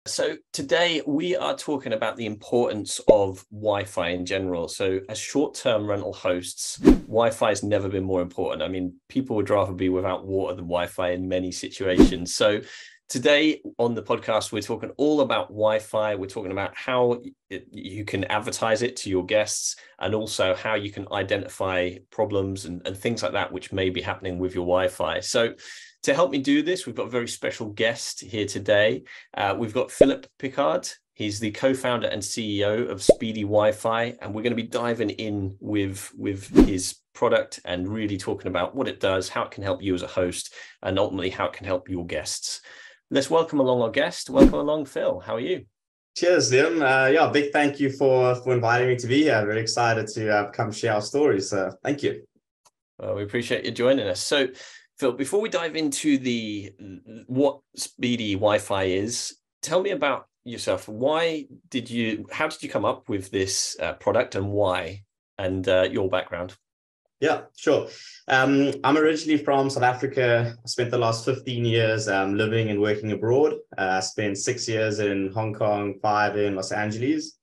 So today we are talking about the importance of Wi-Fi in general. So as short-term rental hosts, Wi-Fi has never been more important. I mean, people would rather be without water than Wi-Fi in many situations. So today on the podcast, we're talking all about Wi-Fi. We're talking about how you can advertise it to your guests and also how you can identify problems and things like that, which may be happening with your Wi-Fi. So to help me do this, we've got a very special guest here today. We've got Philip Picard. He's the co-founder and CEO of Speedy Wi-Fi, and we're going to be diving in with his product and really talking about what it does, how it can help you as a host, and ultimately how it can help your guests. Let's welcome along our guest. Welcome along, Phil. How are you? Cheers, Liam. Big thank you for inviting me to be here. Very excited to come share our stories. Thank you. Well, we appreciate you joining us. So, Phil, before we dive into what Speedy Wi-Fi is, tell me about yourself. How did you come up with this product and why, and your background? Yeah, sure. I'm originally from South Africa. I spent the last 15 years living and working abroad. I spent 6 years in Hong Kong, 5 in Los Angeles.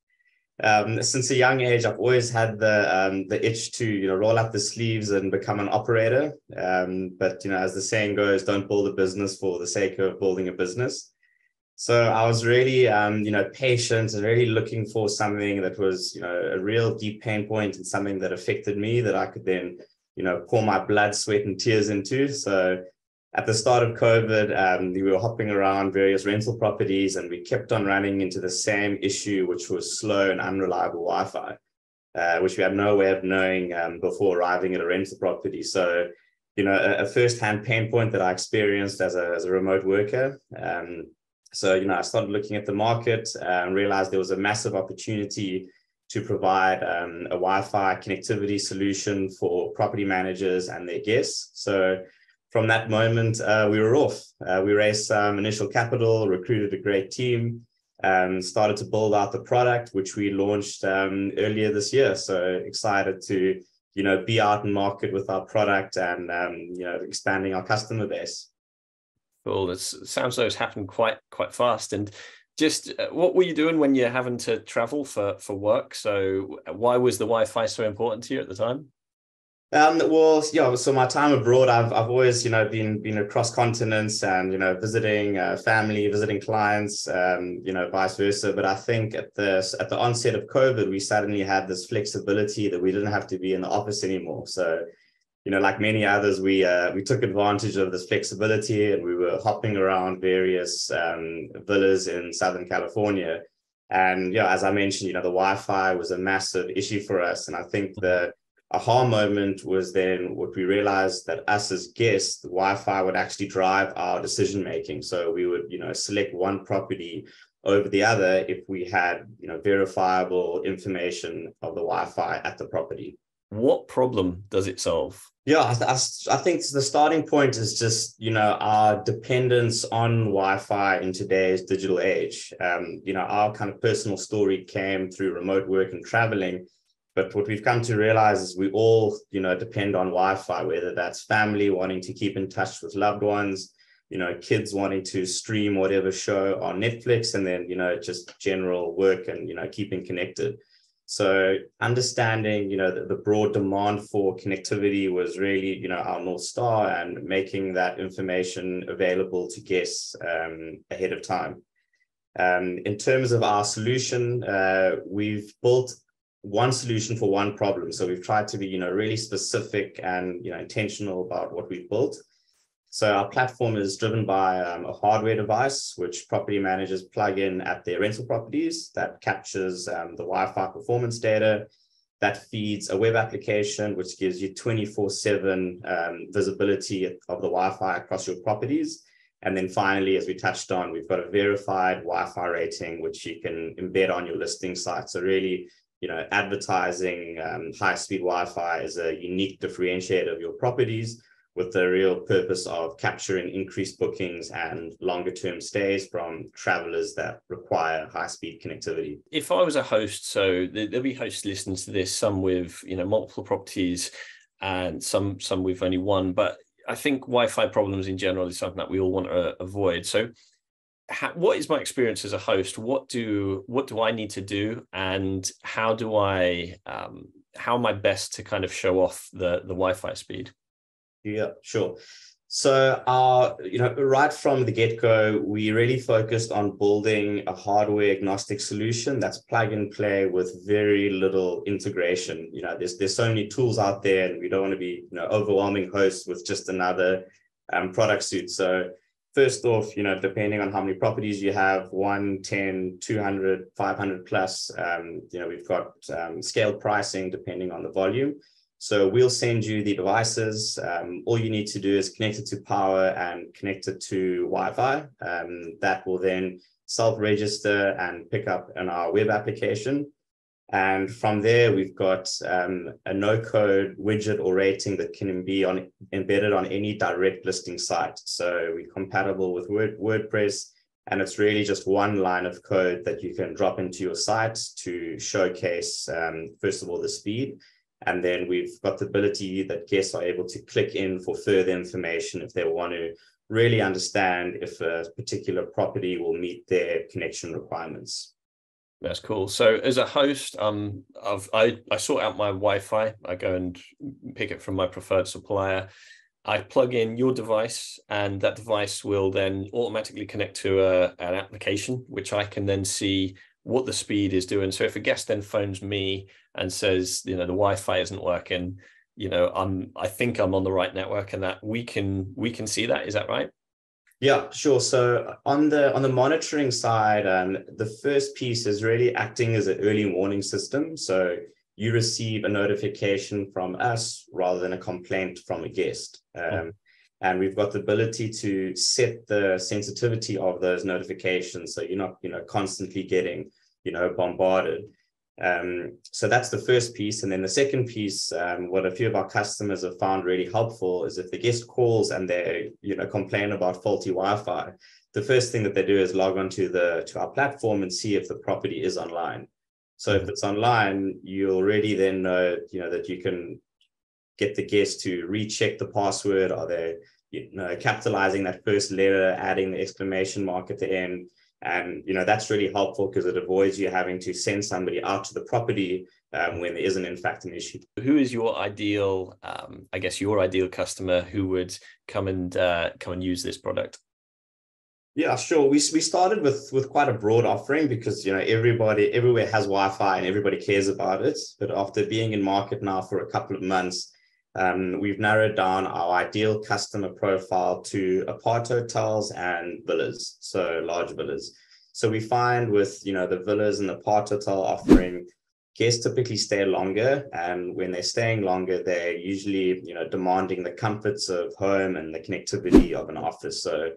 Since a young age, I've always had the itch to roll up the sleeves and become an operator. But as the saying goes, don't build a business for the sake of building a business. So I was really patient and really looking for something that was a real deep pain point and something that affected me that I could then pour my blood, sweat, and tears into. So at the start of COVID, we were hopping around various rental properties and we kept on running into the same issue, which was slow and unreliable Wi-Fi, which we had no way of knowing before arriving at a rental property. So, a first-hand pain point that I experienced as a remote worker. So, I started looking at the market and realized there was a massive opportunity to provide a Wi-Fi connectivity solution for property managers and their guests. So from that moment, we were off. We raised some initial capital, recruited a great team, started to build out the product, which we launched earlier this year. So excited to, be out in market with our product and, expanding our customer base. Cool. It sounds like it's happened quite fast. And just what were you doing when you're having to travel for work? So why was the Wi-Fi so important to you at the time? So my time abroad, I've always, been across continents and, visiting family, visiting clients, vice versa. But I think at the onset of COVID, we suddenly had this flexibility that we didn't have to be in the office anymore. So, like many others, we took advantage of this flexibility and we were hopping around various villas in Southern California. And as I mentioned, the Wi-Fi was a massive issue for us. And I think the aha moment was then what we realized that us as guests, the Wi-Fi would actually drive our decision making. So we would, select one property over the other if we had, verifiable information of the Wi-Fi at the property. What problem does it solve? Yeah, I think the starting point is just, our dependence on Wi-Fi in today's digital age. Our kind of personal story came through remote work and traveling. But what we've come to realize is we all, depend on Wi-Fi, whether that's family wanting to keep in touch with loved ones, kids wanting to stream whatever show on Netflix, and then, just general work and, keeping connected. So understanding, the broad demand for connectivity was really, our North Star, and making that information available to guests ahead of time. In terms of our solution, we've built one solution for one problem. So we've tried to be, really specific and, intentional about what we've built. So our platform is driven by a hardware device, which property managers plug in at their rental properties that captures the Wi-Fi performance data, that feeds a web application, which gives you 24/7 visibility of the Wi-Fi across your properties. And then finally, as we touched on, we've got a verified Wi-Fi rating, which you can embed on your listing site. So really, advertising high-speed Wi-Fi is a unique differentiator of your properties, with the real purpose of capturing increased bookings and longer-term stays from travelers that require high-speed connectivity. If I was a host, so there'll be hosts listening to this, some with multiple properties and some with only one, but I think Wi-Fi problems in general is something that we all want to avoid. So what is my experience as a host? What do I need to do, and how am I best to kind of show off the Wi-Fi speed? Yeah, sure. So right from the get-go, we really focused on building a hardware agnostic solution that's plug and play with very little integration. There's so many tools out there, and we don't want to be overwhelming hosts with just another product suite. So first off, depending on how many properties you have, 1, 10, 200, 500 plus, we've got scaled pricing depending on the volume. So we'll send you the devices. All you need to do is connect it to power and connect it to Wi-Fi. That will then self-register and pick up in our web application. And from there, we've got a no-code widget or rating that can be embedded on any direct listing site. So we're compatible with WordPress, and it's really just one line of code that you can drop into your site to showcase, first of all, the speed. And then we've got the ability that guests are able to click in for further information if they want to really understand if a particular property will meet their connection requirements. That's cool. So as a host, I sort out my Wi-Fi. I go and pick it from my preferred supplier. I plug in your device, and that device will then automatically connect to an application, which I can then see what the speed is doing. So if a guest then phones me and says, the Wi-Fi isn't working, I think I'm on the right network, and that we can see that. Is that right? Yeah, sure. So on the monitoring side, the first piece is really acting as an early warning system. So you receive a notification from us rather than a complaint from a guest. And we've got the ability to set the sensitivity of those notifications, so you're not constantly getting bombarded. So that's the first piece. And then the second piece, what a few of our customers have found really helpful is if the guest calls and they complain about faulty Wi-Fi, the first thing that they do is log on to our platform and see if the property is online. So if it's online, you already then know that you can get the guest to recheck the password. Are they capitalizing that first letter, adding the exclamation mark at the end? And that's really helpful because it avoids you having to send somebody out to the property when there isn't in fact an issue. Who is your ideal, your ideal customer who would come and use this product? Yeah, sure. We started with quite a broad offering because everybody everywhere has Wi-Fi and everybody cares about it. But after being in market now for a couple of months, we've narrowed down our ideal customer profile to apart hotels and villas, so large villas. So we find with the villas and the apart hotel offering, guests typically stay longer, and when they're staying longer, they're usually demanding the comforts of home and the connectivity of an office. So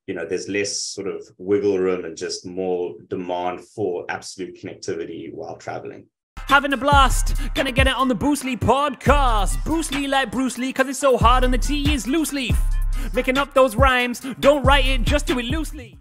there's less sort of wiggle room and just more demand for absolute connectivity while traveling. Having a blast, gonna get it on the Bruce Lee podcast. Bruce Lee like Bruce Lee, cause it's so hard and the T is loose leaf. Making up those rhymes, don't write it, just do it loosely.